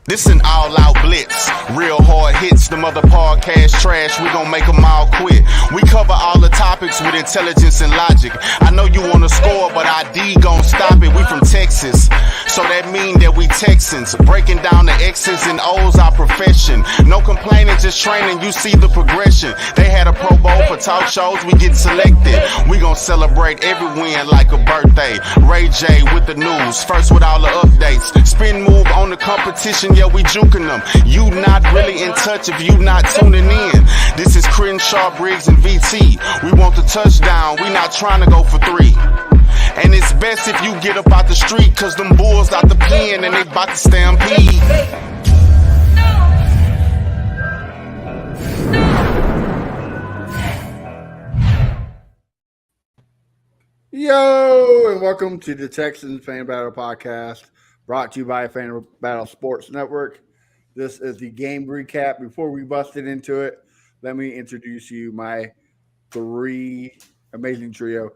This an all-out blitz. Real hard hits, them other podcast trash, we gon' make them all quit. We cover all the topics with intelligence and logic. I know you wanna score, but ID gon' stop it. We from Texas, so that mean that we Texans. Breaking down the X's and O's, our profession. No complaining, just training, you see the progression. They had a Pro Bowl for talk shows, we get selected. We gon' celebrate every win like a birthday. Ray J with the news, first with all the updates. Spin move on the competition, yeah, we juking them. You not really in touch if you not tuning in. This is Crenshaw, Briggs, and VT. We want the touchdown, we not trying to go for 3. And it's best if you get up out the street, cause them bulls out the pen and they bout to stampede. Yo, and welcome to the Texans Fan Battle Podcast, brought to you by Fan Battle Sports Network. This is the game recap. Before we busted into it, let me introduce you my 3 amazing trio.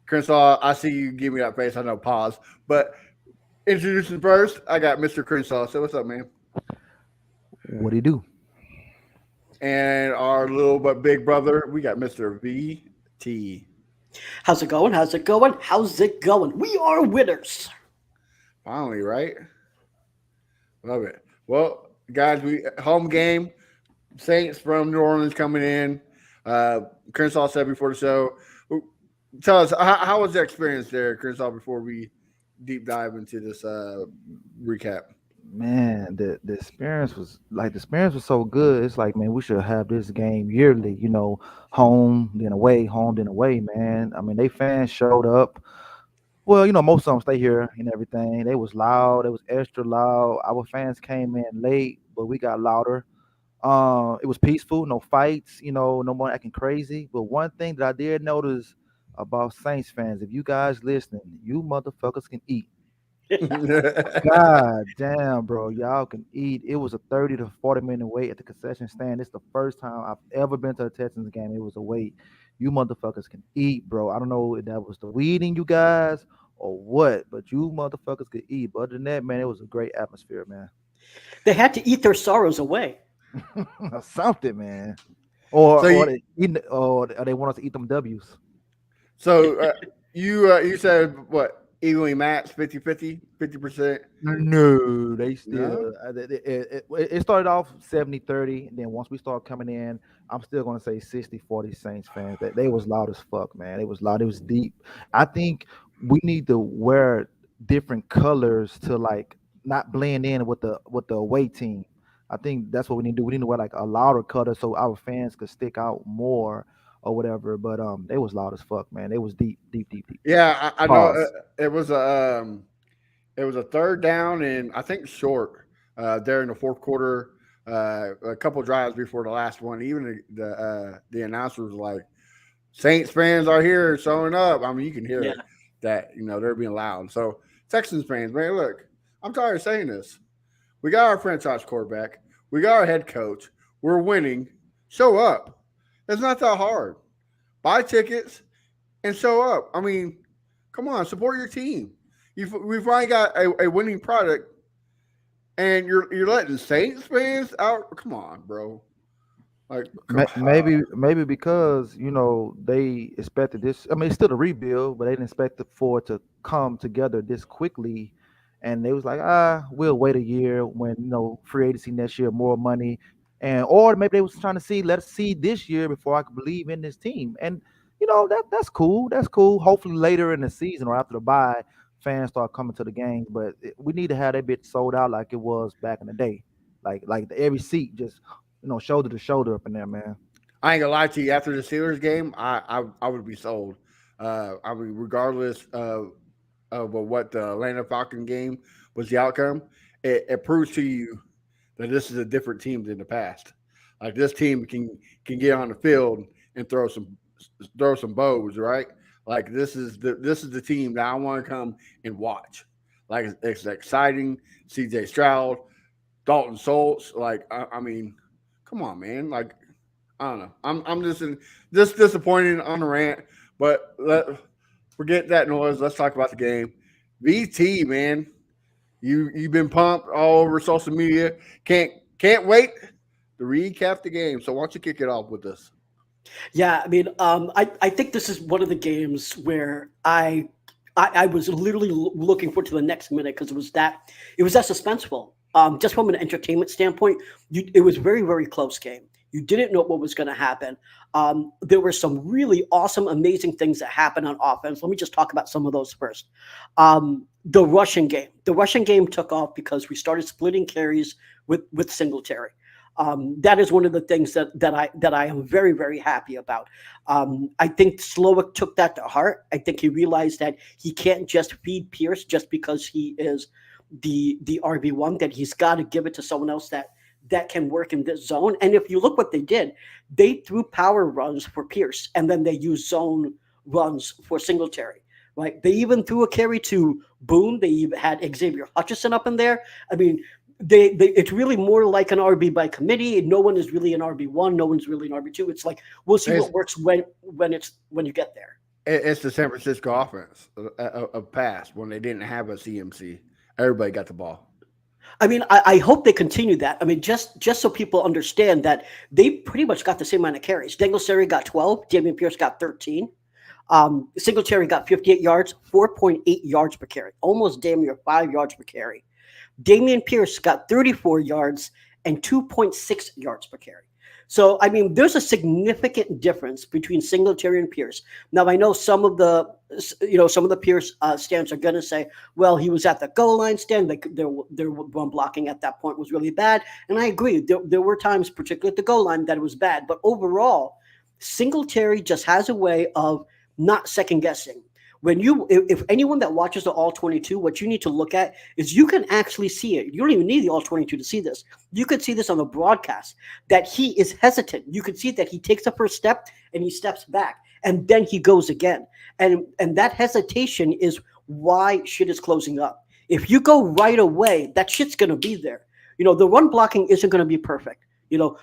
Crenshaw, I see you give me that face. I know, pause. But introducing first, I got Mr. Crenshaw. So what's up, man? What do you do? And our little but big brother, we got Mr. VT. How's it going? How's it going? How's it going? We are winners. Finally, right? Love it. Well, guys, we home game. Saints from New Orleans coming in. Crenshaw said before the show. Tell us, how was the experience there, Crenshaw, before we deep dive into this recap? Man, the experience was so good. It's like, man, we should have this game yearly, home, then away, man. I mean, they fans showed up. Well, most of them stay here and everything. They was loud, it was extra loud. Our fans came in late, but we got louder. It was peaceful, no fights, no more acting crazy. But one thing that I did notice about Saints fans, if you guys listening, you motherfuckers can eat. God damn, bro, y'all can eat. It was a 30 to 40-minute wait at the concession stand. It's the first time I've ever been to a Texans game. It was a wait. You motherfuckers can eat, bro. I don't know if that was the weed in you guys or what, but you motherfuckers could eat. But other than that, man, it was a great atmosphere, man. They had to eat their sorrows away. Something, man. Or they want us to eat them W's. So you said what? Evenly matched, 50-50, 50%? No, they still it started off 70-30, and then once we start coming in, I'm still going to say 60-40 Saints fans. They was loud as fuck, man. It was loud. It was deep. I think we need to wear different colors to like not blend in with the away team. I think that's what we need to do. We need to wear like a louder color so our fans could stick out more or whatever. But they was loud as fuck, man. They was deep. Yeah, I know. It was a third down and I think short there in the fourth quarter. A couple drives before the last one. Even the announcer was like, "Saints fans are here, showing up." I mean, you can hear that they're being loud. So Texans fans, man, look, I'm tired of saying this. We got our franchise quarterback. We got our head coach. We're winning. Show up. It's not that hard. Buy tickets and show up. I mean, come on, support your team. We've finally got a winning product, and you're letting Saints fans out. Come on, bro. Like maybe because they expected this. I mean, it's still a rebuild, but they didn't expect for it to come together this quickly. And they was like, we'll wait a year when free agency next year, more money. Or maybe they was trying to let's see this year before I could believe in this team. And that's cool. That's cool. Hopefully later in the season or after the bye, fans start coming to the games. But we need to have that bit sold out like it was back in the day, like every seat just shoulder to shoulder up in there, man. I ain't gonna lie to you. After the Steelers game, I would be sold. I mean, regardless of what the Atlanta Falcon game was, the outcome, it proves to you that this is a different team than the past. Like this team can get on the field and throw some bows, right? Like this is the team that I want to come and watch. Like it's exciting. CJ Stroud, Dalton Schultz. Like I mean, come on, man. Like I don't know. I'm just disappointed on the rant, but forget that noise. Let's talk about the game. VT, man. You've been pumped all over social media. Can't wait to recap the game. So why don't you kick it off with us? Yeah, I mean, I think this is one of the games where I was literally looking forward to the next minute because it was that suspenseful. Just from an entertainment standpoint, it was very close game. You didn't know what was going to happen. There were some really awesome, amazing things that happened on offense. Let me just talk about some of those first. The rushing game took off because we started splitting carries with Singletary. That is one of the things that I am very happy about. I think Slowick took that to heart. I think he realized that he can't just feed Pierce just because he is the RB1. That he's got to give it to someone else that can work in this zone. And if you look what they did, they threw power runs for Pierce, and then they used zone runs for Singletary. Right? They even threw a carry to Boone. They even had Xavier Hutchinson up in there. I mean, it's really more like an RB by committee. No one is really an RB1. No one's really an RB2. It's like we'll see what works when you get there. It's the San Francisco offense of past when they didn't have a CMC. Everybody got the ball. I mean, I hope they continue that. I mean, just so people understand that they pretty much got the same amount of carries. Singletary got 12. Dameon Pierce got 13. Singletary got 58 yards, 4.8 yards per carry, almost damn near 5 yards per carry. Dameon Pierce got 34 yards and 2.6 yards per carry. So, I mean, there's a significant difference between Singletary and Pierce. Now, I know some of the Pierce stands are going to say, well, he was at the goal line stand. Their run blocking at that point was really bad. And I agree. There were times, particularly at the goal line, that it was bad. But overall, Singletary just has a way of not second guessing. If anyone that watches the All 22, what you need to look at is you can actually see it. You don't even need the All 22 to see this. You could see this on the broadcast that he is hesitant. You could see that he takes the first step and he steps back and then he goes again. And that hesitation is why shit is closing up. If you go right away, that shit's going to be there. The run blocking isn't going to be perfect.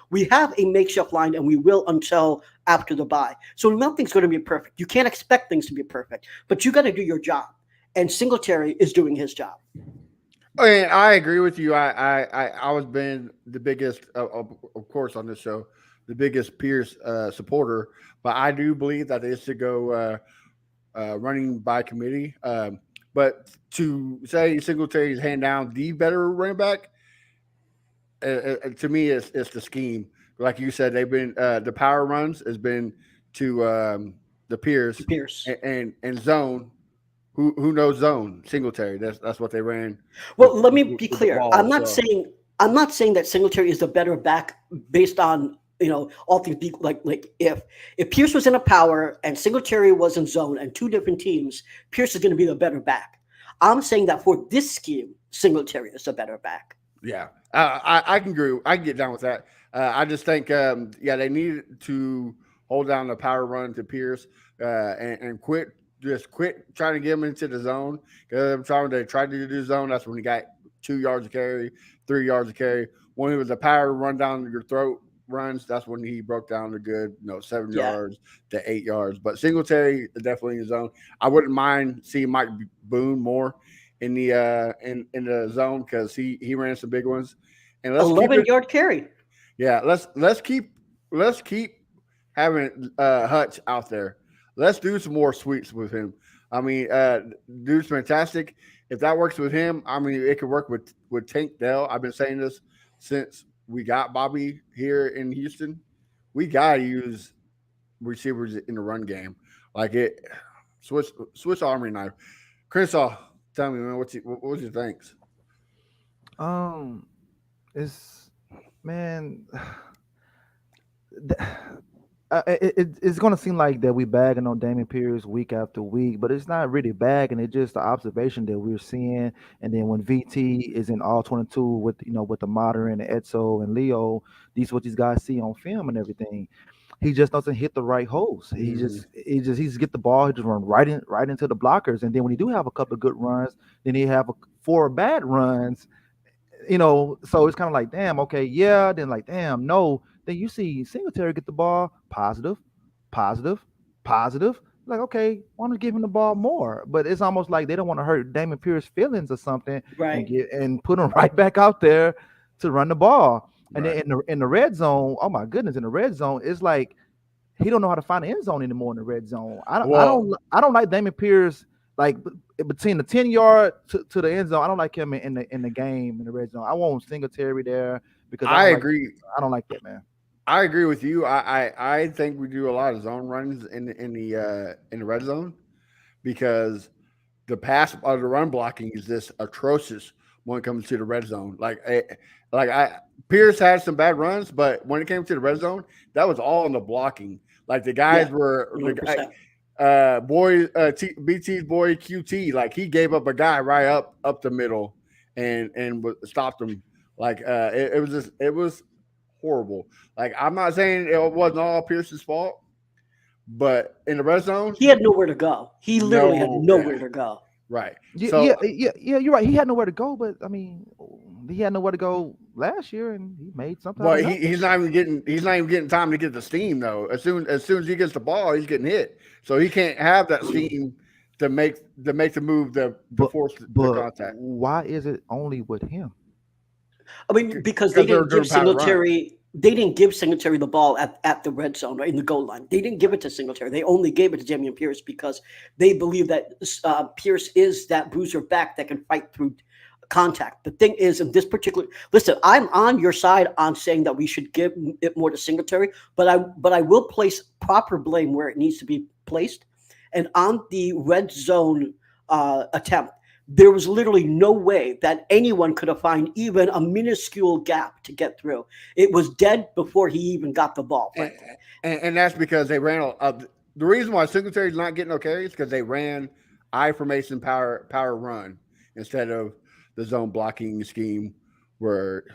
We have a makeshift line and we will until after the bye. So nothing's going to be perfect. You can't expect things to be perfect, but you got to do your job. And Singletary is doing his job. And I agree with you. I was been the biggest, of course, on this show, the biggest Pierce supporter, but I do believe that they should go running by committee. But to say Singletary is hand down the better running back, to me, it's the scheme. Like you said, they've been the power runs has been to the Pierce and zone. Who knows zone? Singletary. That's what they ran. Well, let me be clear. I'm not saying that Singletary is the better back based on all things be like if Pierce was in a power and Singletary was in zone and two different teams, Pierce is going to be the better back. I'm saying that for this scheme, Singletary is the better back. Yeah, I can agree. I can get down with that. I just think, they need to hold down the power run to Pierce and quit trying to get him into the zone. Because every time they tried to do the zone, that's when he got 2 yards of carry, 3 yards of carry. When it was a power run down your throat runs, that's when he broke down the good, 7 yards to 8 yards. But Singletary definitely in the zone. I wouldn't mind seeing Mike Boone more in the in the zone because he ran some big ones. And 11-yard carry. Yeah, let's keep having Hutch out there. Let's do some more sweeps with him. I mean, dude's fantastic. If that works with him, I mean, it could work with Tank Dell. I've been saying this since we got Bobby here in Houston. We gotta use receivers in the run game, like it. Swiss Army knife. Crenshaw, tell me, man, what's your thanks? It's man. It's gonna seem like that we bagging on Dameon Pierce week after week, but it's not really bagging. It's just the observation that we're seeing. And then when VT is in all 22 with with the modern and Edzo and Leo, these what these guys see on film and everything. He just doesn't hit the right holes. He just get the ball. He just run right into the blockers. And then when he do have a couple of good runs, then he have 4 bad runs. So it's kind of like, damn, okay, yeah. Then like, damn, no. Then you see Singletary get the ball, positive. Like, okay, why don't you give him the ball more? But it's almost like they don't want to hurt Damon Pierce's feelings or something, and Right. put him right back out there to run the ball. And Right. then in the red zone, oh my goodness, in the red zone, it's like he don't know how to find the end zone anymore in the red zone. Well, I don't like Damon Pierce like between the 10 yard to the end zone. I don't like him in the game in the red zone. I want Singletary there because I agree. I don't like that, man. I agree with you. I think we do a lot of zone runs in the red zone because the run blocking is just atrocious when it comes to the red zone. Pierce had some bad runs, but when it came to the red zone, that was all in the blocking. Like the guys Yeah. were 100%. BT's boy QT, like he gave up a guy right up the middle and stopped him. Like it was horrible. Like I'm not saying it wasn't all Pierce's fault, but in the red zone, He had nowhere to go. He literally had no, nowhere to go. right. Yeah, So you're right. He had nowhere to go, but I mean, he had nowhere to go last year, and he made something. but he's not even getting time to get the steam though. As soon as he gets the ball, he's getting hit. So he can't have that steam to make the move to force the contact. Why is it only with him? I mean, because they Because they're didn't doing give power runs. Singletary. They didn't give Singletary the ball at the red zone or in the goal line. They didn't give it to Singletary. They only gave it to Dameon Pierce because they believe that Pierce is that bruiser back that can fight through contact. The thing is, in this particular, listen, I'm on your side on saying that we should give it more to Singletary, but I will place proper blame where it needs to be placed. And on the red zone attempt, there was literally no way that anyone could have found even a minuscule gap to get through. It was dead before he even got the ball. And that's because they ran. The reason why Singletary's not getting no carries because they ran I formation power run instead of the zone blocking scheme where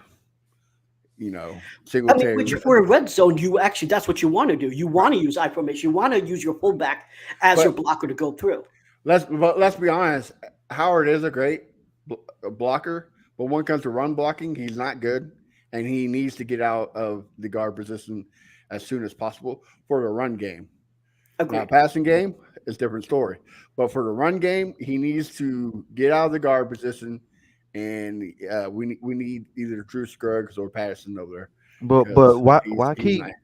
Singletary. I mean, which for a red zone, that's what you want to do. You want to use I formation. You want to use your fullback as your blocker to go through. Let's be honest. Howard is a great blocker, but when it comes to run blocking, he's not good, and he needs to get out of the guard position as soon as possible for the run game. Agreed. Now, passing game is a different story, but for the run game, he needs to get out of the guard position, and we need either Drew Scruggs or Patterson over there. But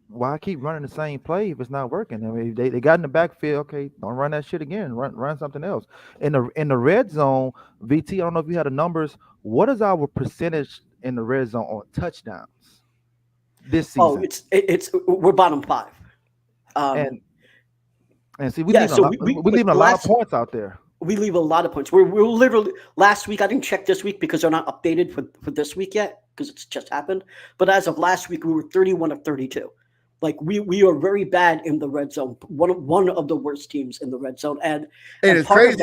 why keep running the same play if it's not working? I mean, they got in the backfield. Okay, don't run that shit again. Run something else. In the red zone, VT. I don't know if you had the numbers. What is our percentage in the red zone on touchdowns this season? Oh, it's we're bottom 5. And see, we leaving a lot of points out there. We leave a lot of points. We're literally last week. I didn't check this week because they're not updated for this week yet because it's just happened. But as of last week, we were 31 of 32. Like we are very bad in the red zone. One of the worst teams in the red zone, and it's crazy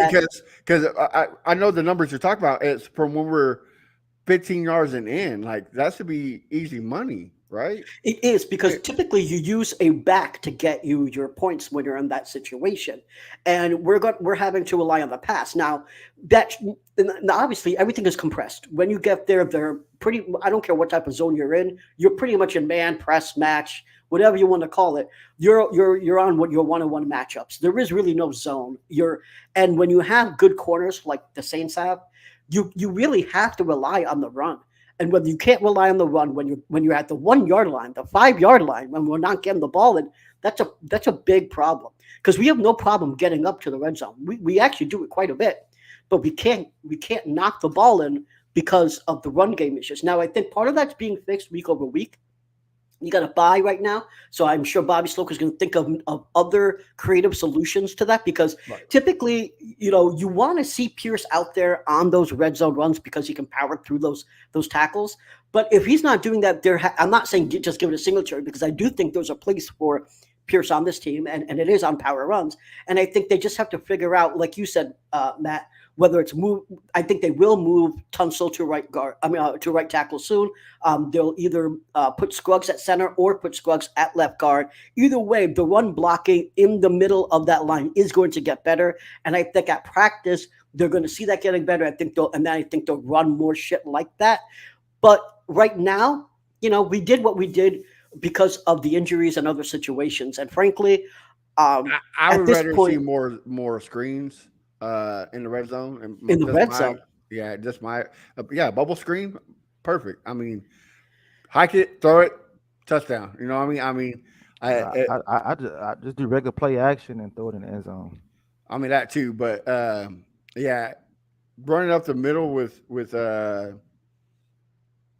because I know the numbers you're talking about. It's from when we're 15 yards and in. Like that should be easy money, right? It is because typically you use a back to get you your points when you're in that situation, and we're having to rely on the pass now. Now obviously everything is compressed. When you get there, they're pretty. I don't care what type of zone you're in. You're pretty much in man press match. Whatever you want to call it, you're on what your one-on-one matchups. There is really no zone. And when you have good corners like the Saints have, you really have to rely on the run. And when you can't rely on the run when you're at the 1 yard line, the 5 yard line, when we're not getting the ball in, that's a big problem because we have no problem getting up to the red zone. We actually do it quite a bit, but we can't knock the ball in because of the run game issues. Now I think part of that's being fixed week over week. You got a bye right now, so I'm sure Bobby Sloker is going to think of other creative solutions to that because typically, you want to see Pierce out there on those red zone runs because he can power through those tackles. But if he's not doing that, I'm not saying just give it a Singletary because I do think there's a place for Pierce on this team, and it is on power runs. And I think they just have to figure out, like you said, Matt, whether it's move. I think they will move Tunsil to right guard. To right tackle soon. They'll either put Scruggs at center or put Scruggs at left guard. Either way, the run blocking in the middle of that line is going to get better. And I think at practice they're going to see that getting better. I think they'll run more shit like that. But right now, we did what we did because of the injuries and other situations. And frankly, I At would this rather see point, more screens in the red zone. And in the red zone, bubble screen, perfect. I mean, hike it, throw it, touchdown. You know what I mean? I just do regular play action and throw it in the end zone. I mean that too, but yeah, running up the middle with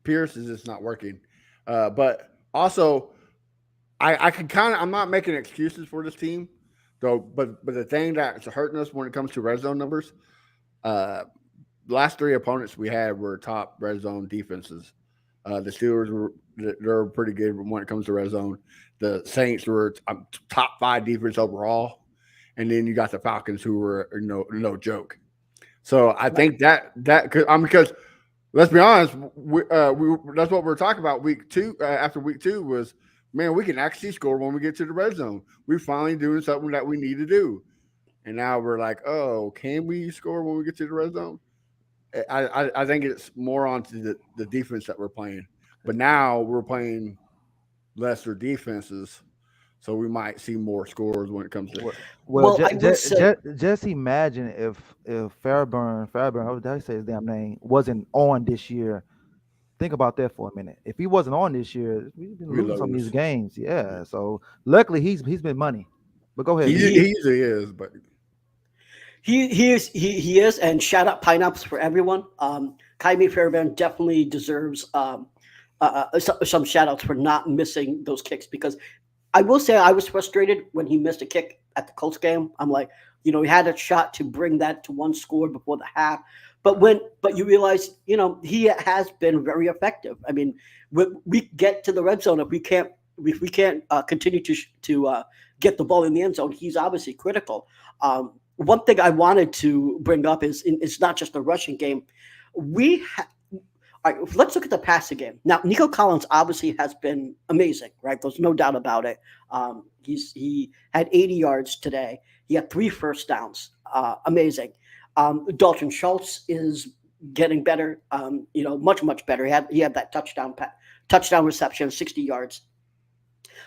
Pierce is just not working. But also, I can kind of, I'm not making excuses for this team though, but the thing that's hurting us when it comes to red zone numbers, the last 3 opponents we had were top red zone defenses. The Steelers they're pretty good when it comes to red zone. The Saints were top 5 defense overall, and then you got the Falcons who were no joke. So I think that because let's be honest, we that's what we're talking about week 2 after week 2 was, man, we can actually score when we get to the red zone. We're finally doing something that we need to do. And now we're like, oh, can we score when we get to the red zone? I think it's more onto the defense that we're playing. But now we're playing lesser defenses, so we might see more scores when it comes to. Well, I will say, just imagine if Fairburn, how did I say his damn name, wasn't on this year. Think about that for a minute. If he wasn't on this year, we've been losing some of these games. Yeah. So luckily he's been money. But go ahead. He usually is, but he is, and shout out pineapples for everyone. Kyrie Fairbairn definitely deserves some shout outs for not missing those kicks, because I will say I was frustrated when he missed a kick at the Colts game. I'm like, he had a shot to bring that to 1 score before the half. But you realize, he has been very effective. I mean, we get to the red zone, if we can't continue to get the ball in the end zone, he's obviously critical. One thing I wanted to bring up is it's not just a rushing game. All right, let's look at the passing game. Now, Nico Collins obviously has been amazing, right? There's no doubt about it. He had 80 yards today. He had 3 first downs. Amazing. Dalton Schultz is getting better, much, much better. He had that touchdown reception, 60 yards.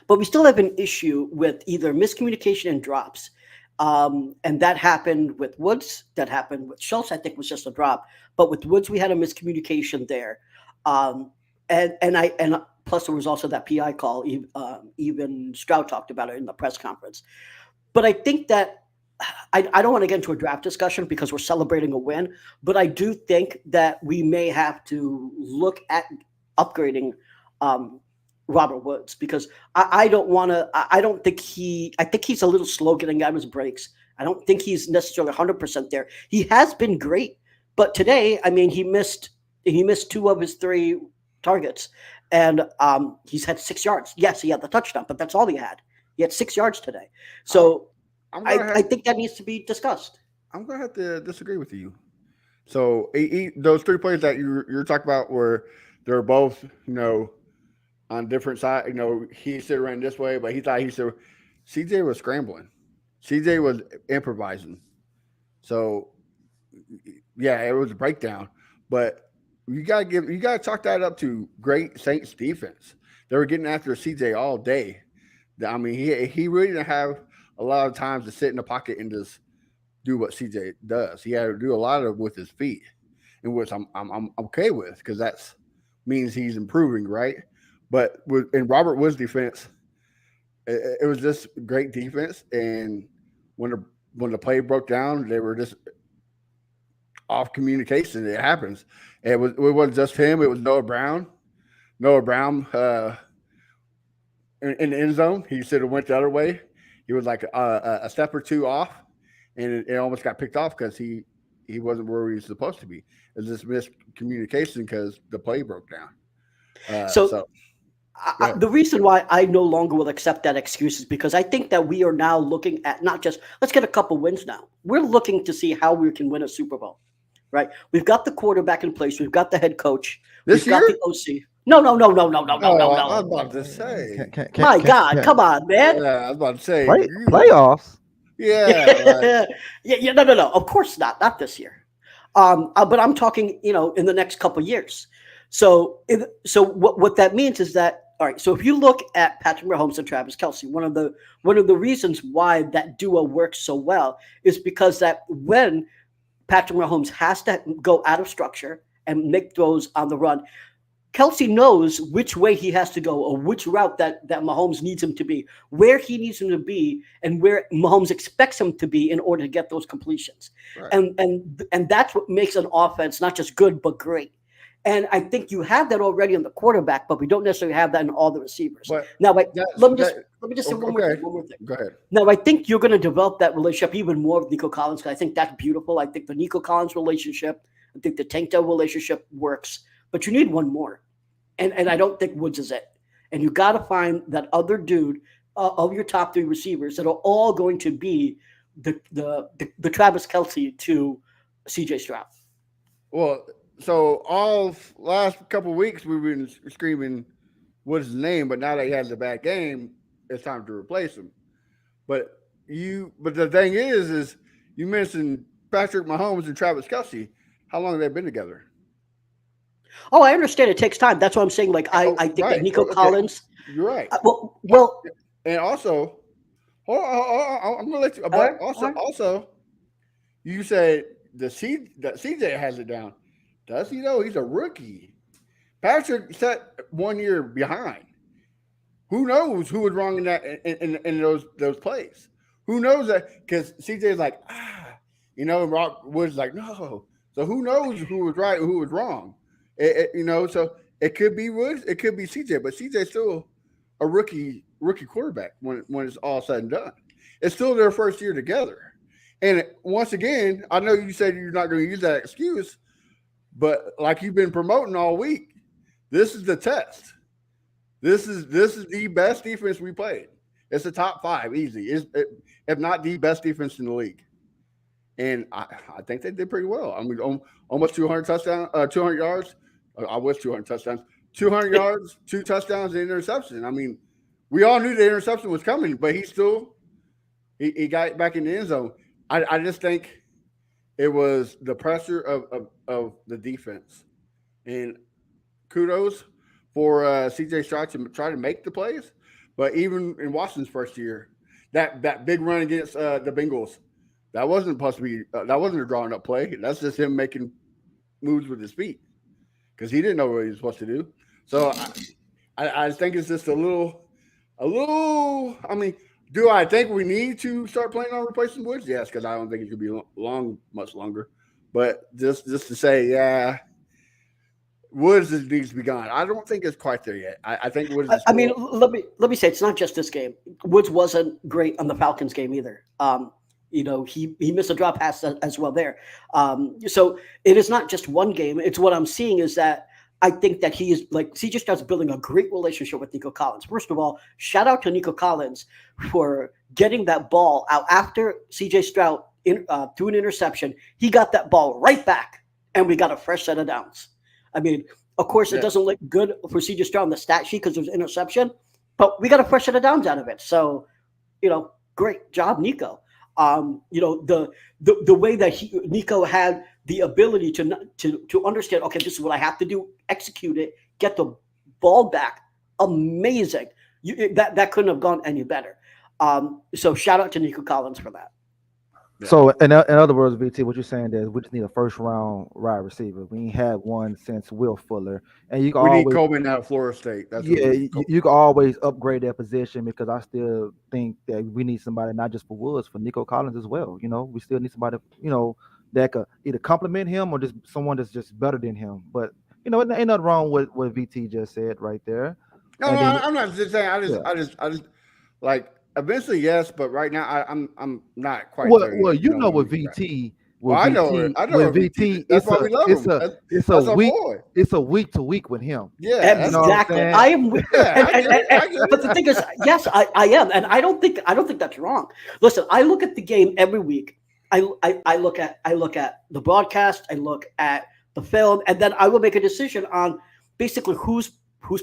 But we still have an issue with either miscommunication and drops. And that happened with Woods. That happened with Schultz. I think was just a drop. But with Woods, we had a miscommunication there. And plus there was also that PI call. Even Stroud talked about it in the press conference. But I think that I don't want to get into a draft discussion because we're celebrating a win. But I do think that we may have to look at upgrading Robert Woods, because I think he's a little slow getting out of his breaks. I don't think he's necessarily 100% there. He has been great, but today, I mean, he missed 2 of his 3 targets, and he's had 6 yards. Yes, he had the touchdown, but that's all he had. He had 6 yards today. So I think that needs to be discussed. I'm going to have to disagree with you. So those 3 plays that you're talking about where they're both, on different sides. He should have ran this way, but he thought CJ was scrambling. CJ was improvising. So, yeah, it was a breakdown. But you gotta chalk that up to great Saints defense. They were getting after CJ all day. I mean, he really didn't have a lot of times to sit in the pocket and just do what CJ does. He had to do a lot of it with his feet, and which I'm okay with, because that's means he's improving, right? But in Robert Woods' defense, it was just great defense. And when the play broke down, they were just off communication. It happens. It wasn't just him. It was Noah Brown. Noah Brown in the end zone, he should have went the other way. He was like a step or 2 off, and it almost got picked off because he wasn't where he was supposed to be. It was just miscommunication because the play broke down. The reason why I no longer will accept that excuse is because I think that we are now looking at not just let's get a couple wins now. We're looking to see how we can win a Super Bowl, right? We've got the quarterback in place. We've got the head coach. We've got the OC. No. I was about to say. My God, come on, man. Yeah, I was about to say. Playoffs. Yeah. Yeah. No. Of course not. Not this year. But I'm talking, in the next couple of years. So what that means is that All right. So if you look at Patrick Mahomes and Travis Kelce, one of the reasons why that duo works so well is because that when Patrick Mahomes has to go out of structure and make throws on the run, Kelce knows which way he has to go or which route that Mahomes needs him to be, where he needs him to be, and where Mahomes expects him to be in order to get those completions. Right. And that's what makes an offense not just good but great. And I think you have that already in the quarterback, but we don't necessarily have that in all the receivers. But now, let me just say one more thing. Go ahead. Now, I think you're going to develop that relationship even more with Nico Collins, because I think that's beautiful. I think the Nico Collins relationship, I think the Tank Dell relationship works, but you need one more. And I don't think Woods is it. And you got to find that other dude of your top three receivers that are all going to be the Travis Kelce to CJ Stroud. Well, so all last couple of weeks we've been screaming Woods' name, but now that he has a bad game, it's time to replace him. But the thing is you mentioned Patrick Mahomes and Travis Kelce. How long have they been together? Oh, I understand it takes time. That's what I'm saying. Like I think that Nico Collins. You're right. Well, and also, hold on, I'm gonna let you. But also, you said that CJ has it down. Does he though? He's a rookie. Patrick set 1 year behind. Who knows who was wrong in that in those plays? Who knows that? Because CJ's like, and Rock Woods like, no. So who knows who was right and who was wrong? So it could be Woods, it could be CJ, but CJ's still a rookie quarterback when it's all said and done. It's still their first year together. And once again, I know you said you're not going to use that excuse, but like you've been promoting all week, this is the test. This is the best defense we played. It's a top 5, easy. If not the best defense in the league. And I think they did pretty well. I mean, almost 200 yards. I wish 200 touchdowns. 200 yards, 2 touchdowns, and interception. I mean, we all knew the interception was coming, but he got back in the end zone. I just think it was the pressure of the defense. And kudos for CJ Stroud to try to make the plays. But even in Washington's first year, that big run against the Bengals, that wasn't supposed to be that wasn't a drawn up play. That's just him making moves with his feet because he didn't know what he was supposed to do. So I think it's just a little. I mean, do I think we need to start playing on replacing Woods? Yes, because I don't think it could be much longer. But just to say, yeah, Woods needs to be gone. I don't think it's quite there yet. I think Woods. I mean, let me say it's not just this game. Woods wasn't great on the Falcons game either. He missed a drop pass as well there. So it is not just one game. It's what I'm seeing is that I think that he is like CJ Stroud's building a great relationship with Nico Collins. First of all, shout out to Nico Collins for getting that ball out after CJ Stroud threw an interception. He got that ball right back, and we got a fresh set of downs. I mean, of course, it doesn't look good for CJ Stroud on the stat sheet because there's an interception, but we got a fresh set of downs out of it. So, great job, Nico. The way that Nico had the ability to understand, okay, this is what I have to do, execute it, get the ball back. Amazing. That couldn't have gone any better. So shout out to Nico Collins for that. Yeah. So in other words, VT, what you're saying is we just need a first round wide receiver. We ain't had one since Will Fuller, and we need Coleman out of Florida State. That's you can always upgrade that position because I still think that we need somebody not just for Woods, for Nico Collins as well. We still need somebody that could either complement him or just someone that's just better than him. But ain't nothing wrong with what VT just said right there. No, I'm not just saying. I just like. Eventually, yes, but right now I'm not quite. Well, with VT. I know with VT. That's why we love him. It's a week to week with him. Yeah, exactly. I am. But the thing is, yes, I am, and I don't think that's wrong. Listen, I look at the game every week. I look at the broadcast. I look at the film, and then I will make a decision on basically who's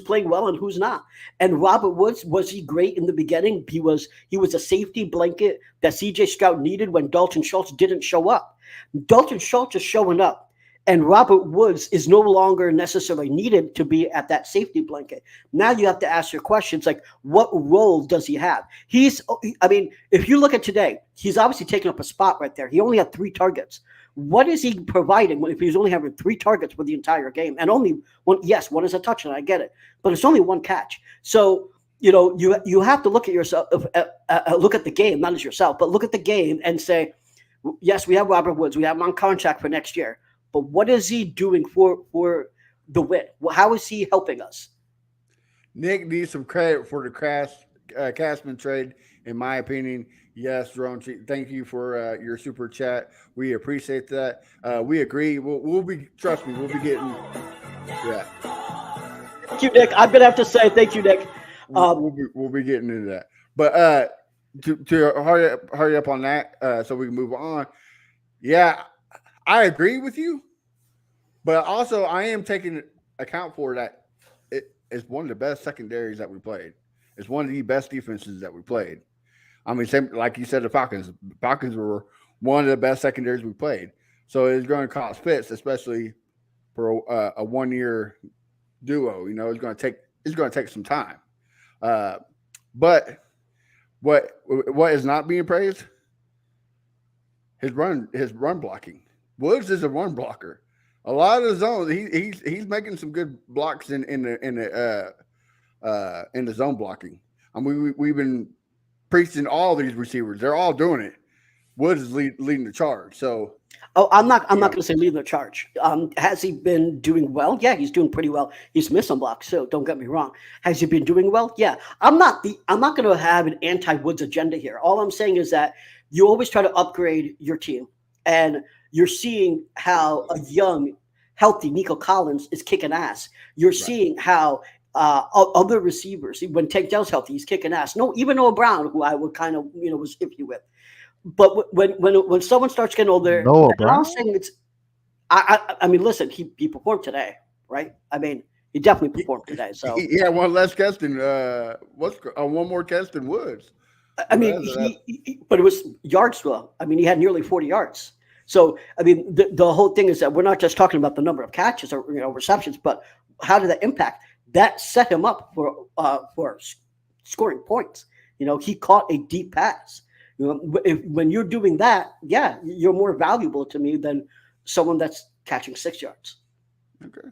playing well and who's not. And Robert Woods, was he great in the beginning? He was a safety blanket that CJ Stroud needed when Dalton Schultz didn't show up. Dalton Schultz is showing up. And Robert Woods is no longer necessarily needed to be at that safety blanket. Now you have to ask your questions like, what role does he have? If you look at today, he's obviously taking up a spot right there. He only had 3 targets. What is he providing if he's only having 3 targets for the entire game? And only one, yes, one is a touchdown, I get it. But it's only 1 catch. So, you have to look at yourself, look at the game, not as yourself, but look at the game and say, yes, we have Robert Woods. We have him on contract for next year. But what is he doing for the win? How is he helping us? Nick needs some credit for the Cashman trade, in my opinion. Yes, Ron, thank you for your super chat. We appreciate that. We agree. We'll be, trust me, we'll be getting. Yeah. Thank you, Nick. I'm gonna have to say thank you, Nick. We'll be getting into that. But to hurry up on that, so we can move on. Yeah, I agree with you, but also I am taking account for that. It's one of the best secondaries that we played. It's one of the best defenses that we played. I mean, same, like you said, the Falcons. Falcons were one of the best secondaries we played. So it's going to cause fits, especially for a 1-year duo. It's going to take some time. But what is not being praised? His run blocking. Woods is a run blocker. A lot of the zones, he's making some good blocks in the zone blocking. I mean, we've been preaching all these receivers; they're all doing it. Woods is leading the charge. So, I'm not going to say leading the charge. Has he been doing well? Yeah, he's doing pretty well. He's missed some blocks, so don't get me wrong. Has he been doing well? Yeah. I'm not going to have an anti-Woods agenda here. All I'm saying is that you always try to upgrade your team, and you're seeing how a young, healthy Nico Collins is kicking ass. You're seeing how other receivers, when Tank Dell's healthy, he's kicking ass. No, even Noah Brown, who I would kind of was iffy with. But when someone starts getting older, I'm saying it's. I mean, listen, he performed today, right? I mean, he definitely performed today. So he had one less catch than one more catch than Woods. I mean, but it was yards though. I mean, he had nearly 40 yards. So, I mean, the whole thing is that we're not just talking about the number of catches or receptions, but how did that impact? That set him up for scoring points. He caught a deep pass. When you're doing that, yeah, you're more valuable to me than someone that's catching 6 yards. Okay,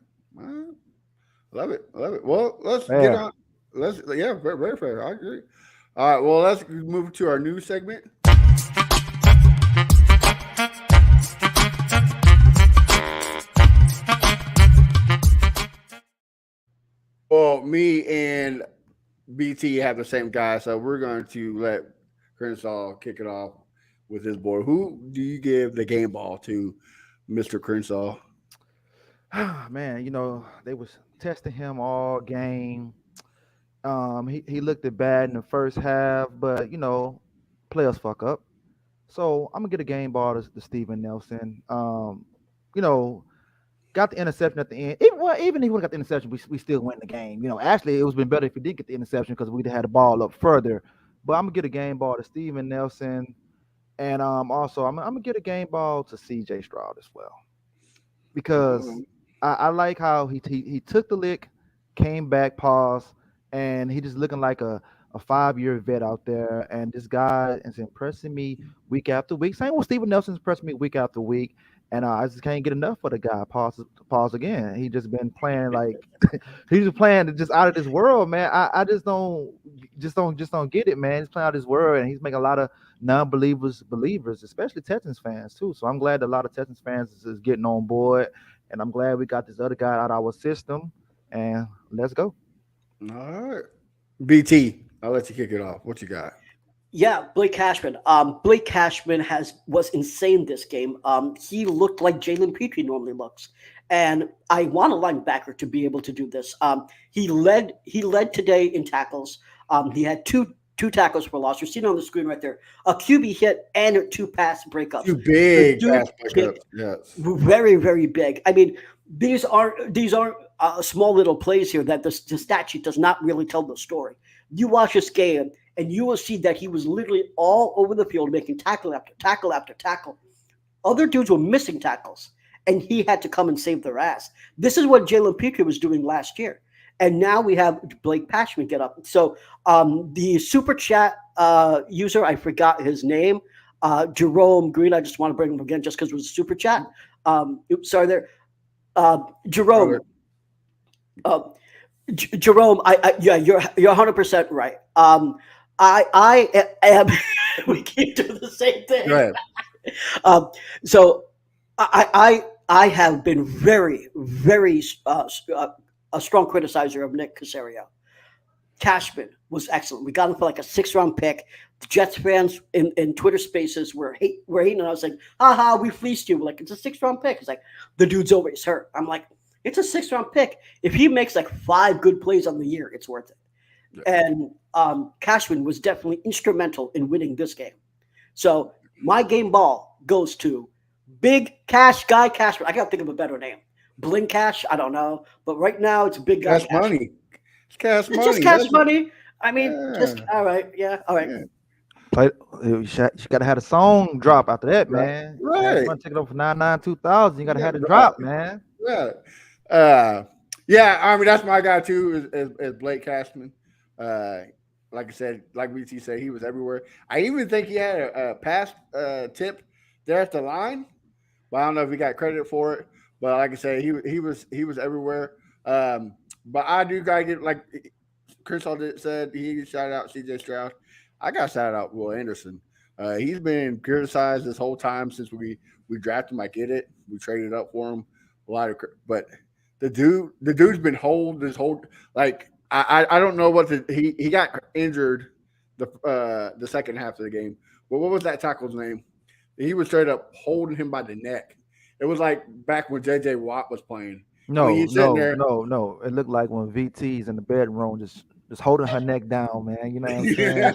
love it. Well, let's get on. Very, very fair. I agree. All right, well, let's move to our new segment. Well, me and BT have the same guy, so we're going to let Crenshaw kick it off with his boy. Who do you give the game ball to, Mr. Crenshaw? Man, they was testing him all game. He looked bad in the first half, but players fuck up. So I'm gonna get a game ball to Steven Nelson. Got the interception at the end. Even if he would have got the interception, we still win the game. Actually, it would have been better if he did get the interception because we'd have had the ball up further. But I'm gonna get a game ball to Steven Nelson, and also I'm gonna get a game ball to CJ Stroud as well, because I like how he took the lick, came back, paused, and he just looking like a 5-year vet out there. And this guy is impressing me week after week. Same with Steven Nelson's impressing me week after week. And I just can't get enough of the guy. Pause again. He just been playing like he's just playing just out of this world, man. I just don't get it, man. He's playing out of this world, and he's making a lot of non-believers believers, especially Texans fans too. So I'm glad that a lot of Texans fans is getting on board, and I'm glad we got this other guy out of our system. And let's go. All right, BT. I'll let you kick it off. What you got? Yeah, Blake Cashman. Blake Cashman was insane this game. He looked like Jalen Petrie normally looks, and I want a linebacker to be able to do this. He led today in tackles. He had two tackles for loss. You're seeing on the screen right there a QB hit and 2 pass breakups. 2 big pass breakups. Yes, very, very big. I mean, these aren't small little plays here that the stat sheet does not really tell the story. You watch this game, and you will see that he was literally all over the field making tackle after tackle after tackle. Other dudes were missing tackles, and he had to come and save their ass. This is what Jalen Petrie was doing last year. And now we have Blake Pashman get up. So the super chat user, I forgot his name, Jerome Green. I just want to bring him again just because it was a super chat. Oops, sorry there. Jerome. Jerome, yeah, you're 100% right. I am. We keep doing the same thing. Go ahead. So I have been very, very a strong criticizer of Nick Caserio. Cashman was excellent. We got him for like a 6th-round pick. The Jets fans in Twitter Spaces were hating, and I was like, "Haha, we fleeced you!" Like, it's a 6th-round pick. It's like the dude's always hurt. I'm like, it's a 6th-round pick. If he makes like 5 good plays on the year, it's worth it. Yeah. And Cashman was definitely instrumental in winning this game. So my game ball goes to Big Cash Guy Cashman. I gotta think of a better name. Bling Cash, I don't know, but right now it's Big Guy Cash Money. It's Cash Money. It's just Cash Money. I mean, just all right, yeah, all right. Yeah. Play. You got to have a song drop after that, man. Right. Take it over for 99-2000. You got to have it drop, man. Yeah. Yeah. I mean, that's my guy too. Is Blake Cashman. Like I said, like BT said, he was everywhere. I even think he had a pass tip there at the line, but I don't know if he got credit for it. But like I said, he was everywhere. But I do gotta get, like Chris said, he shouted out CJ Stroud. I got shout out Will Anderson. He's been criticized this whole time since we drafted him. I get it. We traded up for him. But the dude's been this whole, like, I don't know what he got injured the second half of the game. But what was that tackle's name? He was straight up holding him by the neck. It was like back when JJ Watt was playing. No. It looked like when VT's in the bedroom just holding her neck down, man. You know what I'm saying?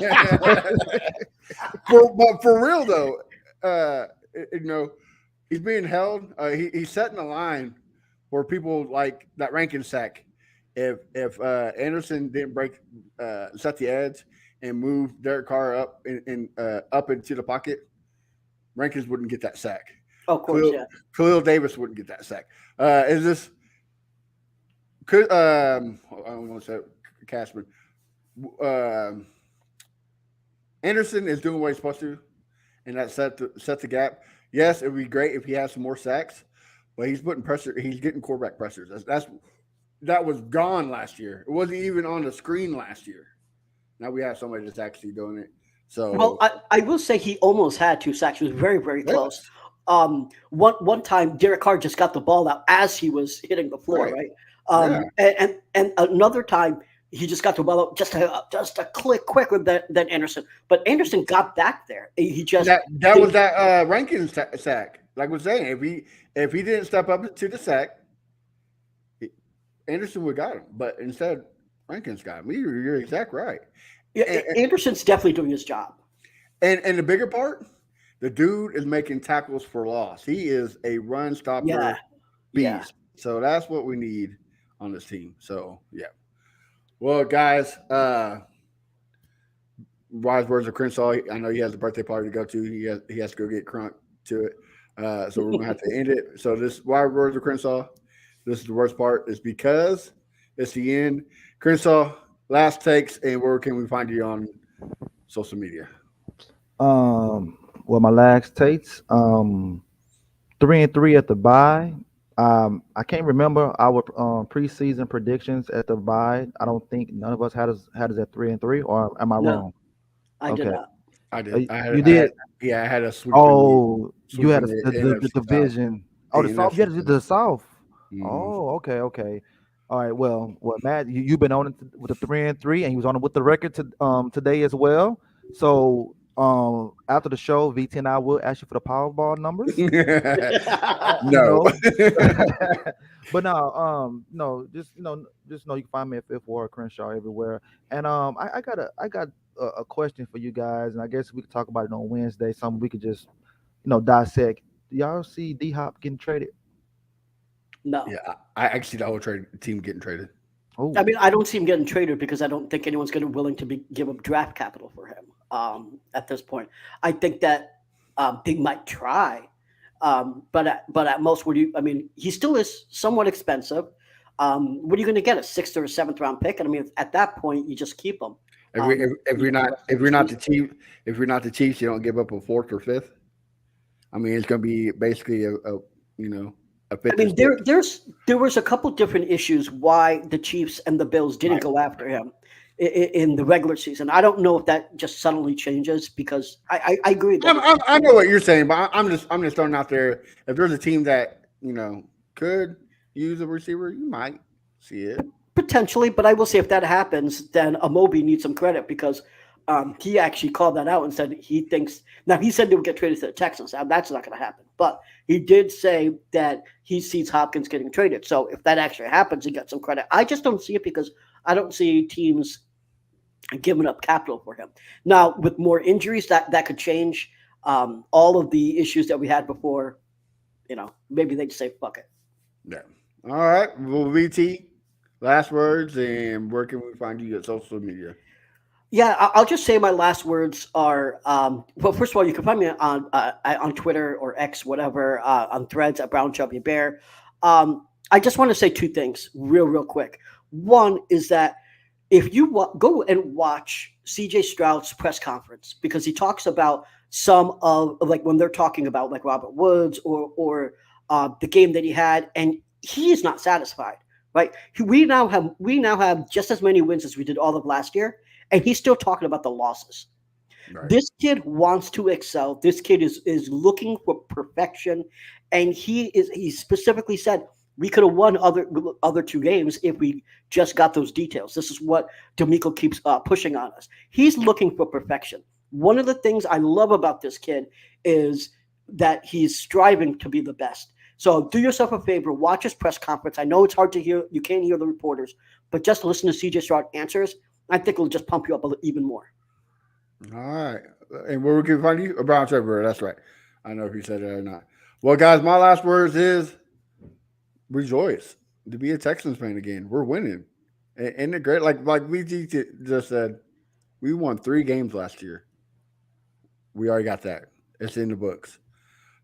But for real though, he's being held. He's setting a line for people like that Rankin sack. If Anderson didn't set the edge and move Derek Carr up up into the pocket, Rankins wouldn't get that sack. Oh, of course, Khalil Davis wouldn't get that sack. Is this? I don't want to say Cashman. Anderson is doing what he's supposed to, and that set the gap. Yes, it would be great if he has some more sacks, but he's putting pressure. He's getting quarterback pressures. That was gone last year. It wasn't even on the screen last year. Now we have somebody that's actually doing it. So, well, I will say he almost had 2 sacks. He was very, very close. One time Derek Carr just got the ball out as he was hitting the floor, right? And another time he just got the ball out just a click quicker than Anderson. But Anderson got back there. He just that was that Rankins sack. Like I was saying, if he didn't step up to the sack, Anderson would have got him. But instead, Rankins got him. You're exactly right. Yeah, Anderson's definitely doing his job. And the bigger part, the dude is making tackles for loss. He is a run stopper beast. Yeah. So that's what we need on this team. So, yeah. Well, guys, wise words of Crenshaw. I know he has a birthday party to go to. He has to go get crunk to it. So we're going to have to end it. So this wise words of Crenshaw, this is the worst part, is because it's the end. Crenshaw, last takes, and where can we find you on social media? Well, my last takes, 3-3 at the bye. I can't remember our preseason predictions at the bye. I don't think none of us had us at 3-3, or am I wrong? I did not. I did. You did? I had a swoop. Oh, you had the division. Oh, the South. You had the South. Mm-hmm. Oh, okay. All right. Well, Matt, you've been on it with the 3-3, and he was on it with the record today as well. So after the show, VT and I will ask you for the Powerball numbers. No. But no, just know you can find me at Fifth Ward Crenshaw everywhere. And I got a question for you guys, and I guess we could talk about it on Wednesday. Something we could just dissect. Do y'all see D-Hop getting traded? No. Yeah, I actually see the whole team getting traded. Ooh. I mean, I don't see him getting traded because I don't think anyone's going to be willing to give up draft capital for him at this point. I think that they might try, But at most, he still is somewhat expensive. What are you going to get, a 6th or a 7th round pick? And I mean, at that point, you just keep him. If we're not the Chiefs, you don't give up a 4th or 5th. I mean, it's going to be basically a 5th. I mean, there was a couple different issues why the Chiefs and the Bills didn't go after him in the regular season. I don't know if that just suddenly changes, because I agree. I know what you're saying, but I'm just throwing out there. If there's a team that could use a receiver, you might see it potentially. But I will say, if that happens, then Amobi needs some credit, because he actually called that out and said he thinks. Now, he said they would get traded to the Texans. Now, that's not going to happen. But he did say that he sees Hopkins getting traded. So if that actually happens, he got some credit. I just don't see it, because I don't see teams giving up capital for him. Now, with more injuries, that could change. All of the issues that we had before, maybe they just say, fuck it. Yeah. All right. Well, VT, last words, and where can we find you at social media? Yeah, I'll just say my last words are, well, first of all, you can find me on Twitter or X, whatever, on Threads at Brown Chubby Bear. I just want to say 2 things real quick. One is that if you go and watch CJ Stroud's press conference, because he talks about some of, like, when they're talking about like Robert Woods or the game that he had, and he is not satisfied, right? We now have just as many wins as we did all of last year, and he's still talking about the losses. Right. This kid wants to excel. This kid is looking for perfection, and he specifically said, we could have won other 2 games if we just got those details. This is what D'Amico keeps pushing on us. He's looking for perfection. One of the things I love about this kid is that he's striving to be the best. So do yourself a favor, watch his press conference. I know it's hard to hear. You can't hear the reporters, but just listen to CJ Stroud answers. I think it'll just pump you up even more. All right. And where we can find you? Brown Trevor. That's right. I don't know if you said that or not. Well, guys, my last words is rejoice to be a Texans fan again. We're winning. Isn't it great? Like VT just said, we won 3 games last year. We already got that. It's in the books.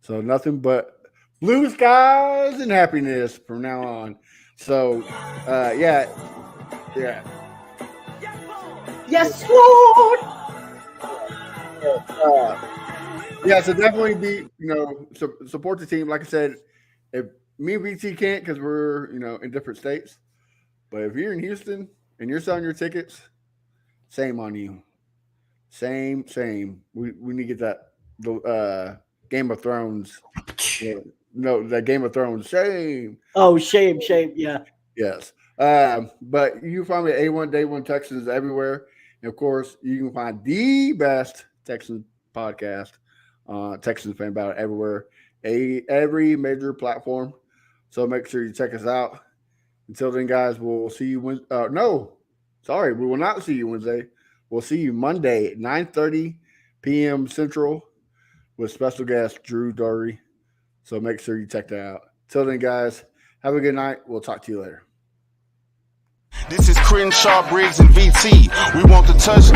So nothing but blue skies and happiness from now on. So, yeah. Yes, Lord. Yeah, so definitely be, support the team. Like I said, if me and VT can't, because we're, in different states. But if you're in Houston and you're selling your tickets, same on you. Same. We need to get that Game of Thrones. That Game of Thrones. Shame. Oh, shame. Yeah. Yes. But you can find me at A1 Day 1 Texans everywhere. And of course, you can find the best Texans podcast, Texans Fan Battle everywhere, every major platform. So make sure you check us out. Until then, guys, we'll see you we will not see you Wednesday. We'll see you Monday at 9:30 p.m. Central with special guest Drew Dory. So make sure you check that out. Till then, guys, have a good night. We'll talk to you later. This is Crenshaw, Briggs, and VT. We want the touchdown.